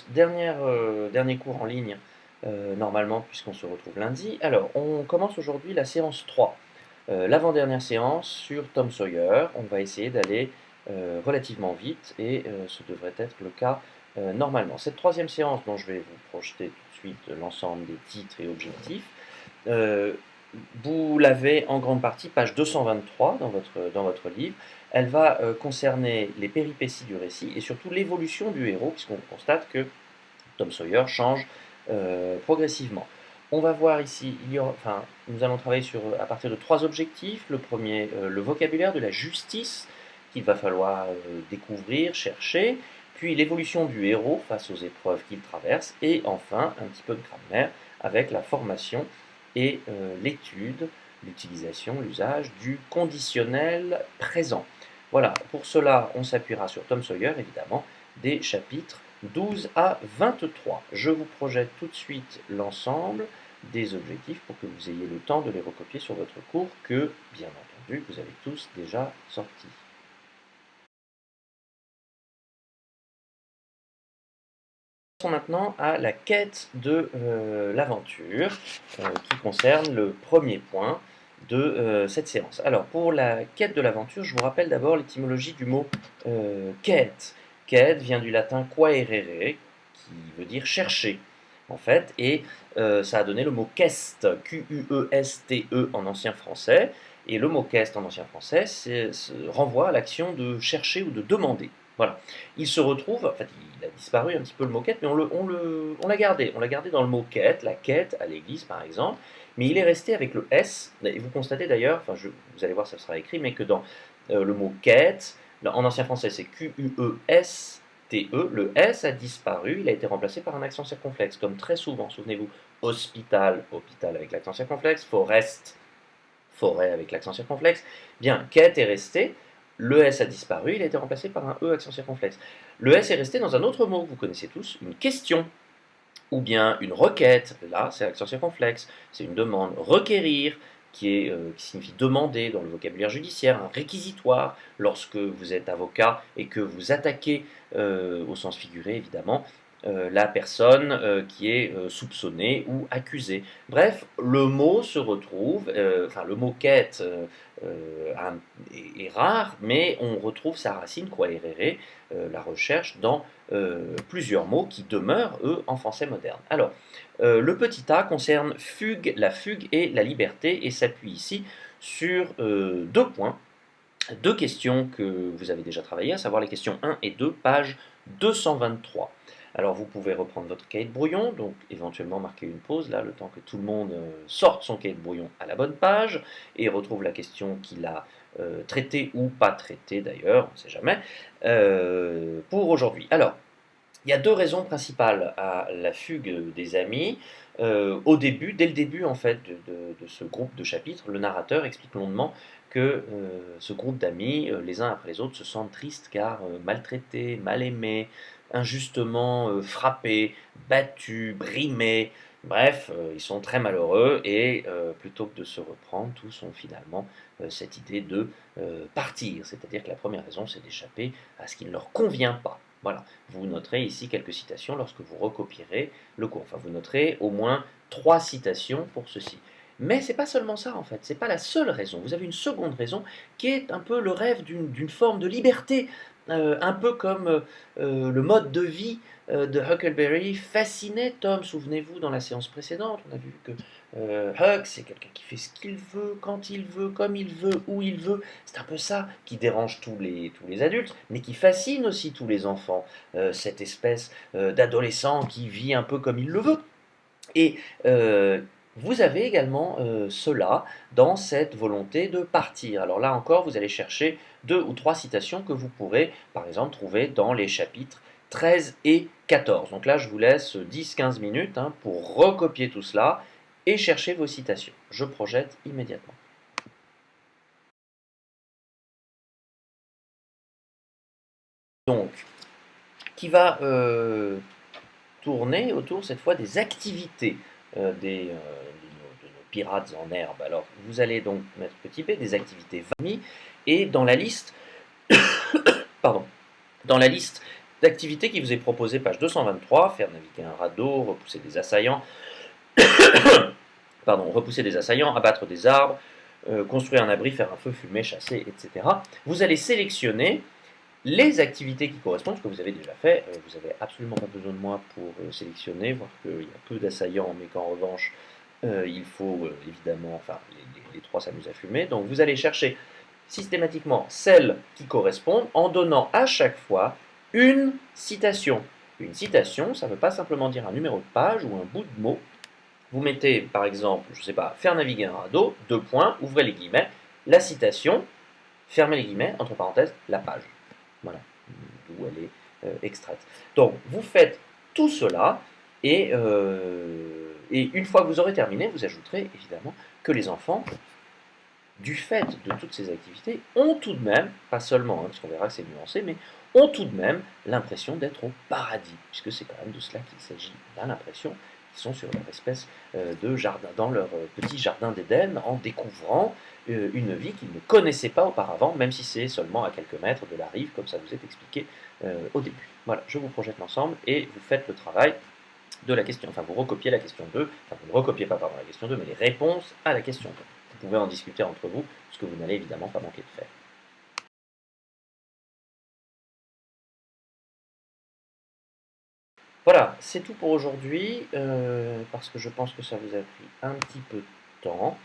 Dernier cours en ligne, normalement, puisqu'on se retrouve lundi. Alors, on commence aujourd'hui la séance 3, l'avant-dernière séance sur Tom Sawyer. On va essayer d'aller relativement vite et ce devrait être le cas normalement. Cette troisième séance, dont je vais vous projeter tout de suite l'ensemble des titres et objectifs, euh, vous l'avez en grande partie, page 223 dans votre livre. Elle va concerner les péripéties du récit et surtout l'évolution du héros, puisqu'on constate que Tom Sawyer change progressivement. On va voir ici, nous allons travailler à partir de trois objectifs. Le premier, le vocabulaire de la justice qu'il va falloir découvrir, chercher, puis l'évolution du héros face aux épreuves qu'il traverse, et enfin un petit peu de grammaire avec la formation et l'étude, l'utilisation, l'usage du conditionnel présent. Voilà, pour cela, on s'appuiera sur Tom Sawyer, évidemment, des chapitres 12 à 23. Je vous projette tout de suite l'ensemble des objectifs pour que vous ayez le temps de les recopier sur votre cours que, bien entendu, vous avez tous déjà sorti. Passons maintenant à la quête de l'aventure qui concerne le premier point de cette séance. Alors, pour la quête de l'aventure, je vous rappelle d'abord l'étymologie du mot quête. Quête vient du latin quaerere, qui veut dire chercher, en fait, et ça a donné le mot quest, Queste en ancien français, et le mot quest en ancien français renvoie à l'action de chercher ou de demander. Voilà. Il se retrouve, en fait, il a disparu un petit peu le mot quête, mais on l'a gardé. On l'a gardé dans le mot quête, la quête à l'église par exemple, mais il est resté avec le S. Et vous constatez d'ailleurs, vous allez voir, ça sera écrit, mais que dans le mot quête, en ancien français c'est Queste, le S a disparu, il a été remplacé par un accent circonflexe, comme très souvent. Souvenez-vous, hospital, hôpital avec l'accent circonflexe, forest, forêt avec l'accent circonflexe. Bien, quête est resté, le S a disparu, il a été remplacé par un E accent circonflexe. Le S est resté dans un autre mot que vous connaissez tous, une question, ou bien une requête, là c'est l'accent circonflexe, c'est une demande. Requérir, qui signifie demander dans le vocabulaire judiciaire, un réquisitoire, lorsque vous êtes avocat et que vous attaquez, au sens figuré évidemment, la personne qui est soupçonnée ou accusée. Bref, le mot se retrouve, le mot quête est rare, mais on retrouve sa racine, quaerere, la recherche, dans plusieurs mots qui demeurent, eux, en français moderne. Alors, le petit a concerne la fugue et la liberté, et s'appuie ici sur deux points, deux questions que vous avez déjà travaillées, à savoir les questions 1 et 2, page 223. Alors vous pouvez reprendre votre cahier de brouillon, donc éventuellement marquer une pause, là, le temps que tout le monde sorte son cahier de brouillon à la bonne page, et retrouve la question qu'il a traitée ou pas traitée d'ailleurs, on ne sait jamais, pour aujourd'hui. Alors, il y a deux raisons principales à la fugue des amis. Dès le début en fait de ce groupe de chapitres, le narrateur explique longuement que ce groupe d'amis, les uns après les autres, se sentent tristes car maltraités, mal aimés, injustement frappés, battus, brimés. Bref, ils sont très malheureux et plutôt que de se reprendre, tous ont finalement cette idée de partir. C'est-à-dire que la première raison, c'est d'échapper à ce qui ne leur convient pas. Voilà. Vous noterez ici quelques citations lorsque vous recopierez le cours. Enfin, vous noterez au moins trois citations pour ceci. Mais c'est pas seulement ça en fait, c'est pas la seule raison. Vous avez une seconde raison qui est un peu le rêve d'une forme de liberté, un peu comme le mode de vie de Huckleberry fascinait Tom. Souvenez-vous, dans la séance précédente, on a vu que Huck, c'est quelqu'un qui fait ce qu'il veut, quand il veut, comme il veut, où il veut. C'est un peu ça qui dérange tous les adultes, mais qui fascine aussi tous les enfants, cette espèce d'adolescent qui vit un peu comme il le veut. Et vous avez également cela dans cette volonté de partir. Alors là encore, vous allez chercher deux ou trois citations que vous pourrez, par exemple, trouver dans les chapitres 13 et 14. Donc là, je vous laisse 10-15 minutes pour recopier tout cela et chercher vos citations. Je projette immédiatement. Donc, qui va tourner autour cette fois des activités de nos pirates en herbe. Alors, vous allez donc mettre petit p, des activités famille, et dans la liste, pardon, dans la liste L'activité qui vous est proposée, page 223, faire naviguer un radeau, repousser des assaillants, repousser des assaillants, abattre des arbres, construire un abri, faire un feu, fumer, chasser, etc. Vous allez sélectionner les activités qui correspondent, ce que vous avez déjà fait. Vous n'avez absolument pas besoin de moi pour sélectionner, voir qu'il y a peu d'assaillants, mais qu'en revanche, il faut évidemment, enfin, les trois s'amusent à fumer. Donc vous allez chercher systématiquement celles qui correspondent en donnant à chaque fois une citation. Une citation, ça ne veut pas simplement dire un numéro de page ou un bout de mot. Vous mettez par exemple, je ne sais pas, faire naviguer un radeau, deux points, ouvrez les guillemets, la citation, fermez les guillemets, entre parenthèses, la page. Voilà, d'où elle est extraite. Donc vous faites tout cela et une fois que vous aurez terminé, vous ajouterez évidemment que les enfants, du fait de toutes ces activités, ont tout de même, pas seulement, parce qu'on verra que c'est nuancé, mais ont tout de même l'impression d'être au paradis, puisque c'est quand même de cela qu'il s'agit. On a l'impression qu'ils sont sur leur espèce de jardin, dans leur petit jardin d'Éden, en découvrant une vie qu'ils ne connaissaient pas auparavant, même si c'est seulement à quelques mètres de la rive, comme ça vous est expliqué au début. Voilà, je vous projette l'ensemble et vous faites le travail de la question, enfin vous recopiez la question 2, enfin vous ne recopiez pas pardon, la question 2, mais les réponses à la question 2. Vous pouvez en discuter entre vous, ce que vous n'allez évidemment pas manquer de faire. Voilà, c'est tout pour aujourd'hui, parce que je pense que ça vous a pris un petit peu de temps.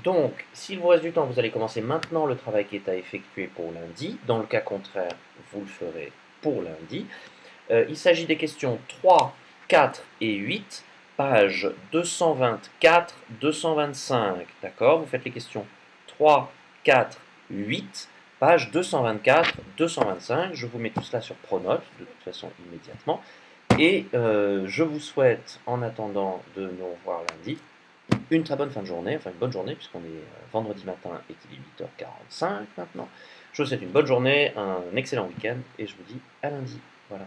Donc, s'il vous reste du temps, vous allez commencer maintenant le travail qui est à effectuer pour lundi. Dans le cas contraire, vous le ferez pour lundi. Il s'agit des questions 3, 4 et 8, pages 224-225. D'accord? Vous faites les questions 3, 4, 8, pages 224-225. Je vous mets tout cela sur Pronote, de toute façon immédiatement. Et je vous souhaite, en attendant de nous revoir lundi, une très bonne fin de journée, enfin une bonne journée, puisqu'on est vendredi matin et qu'il est 8h45 maintenant. Je vous souhaite une bonne journée, un excellent week-end, et je vous dis à lundi. Voilà.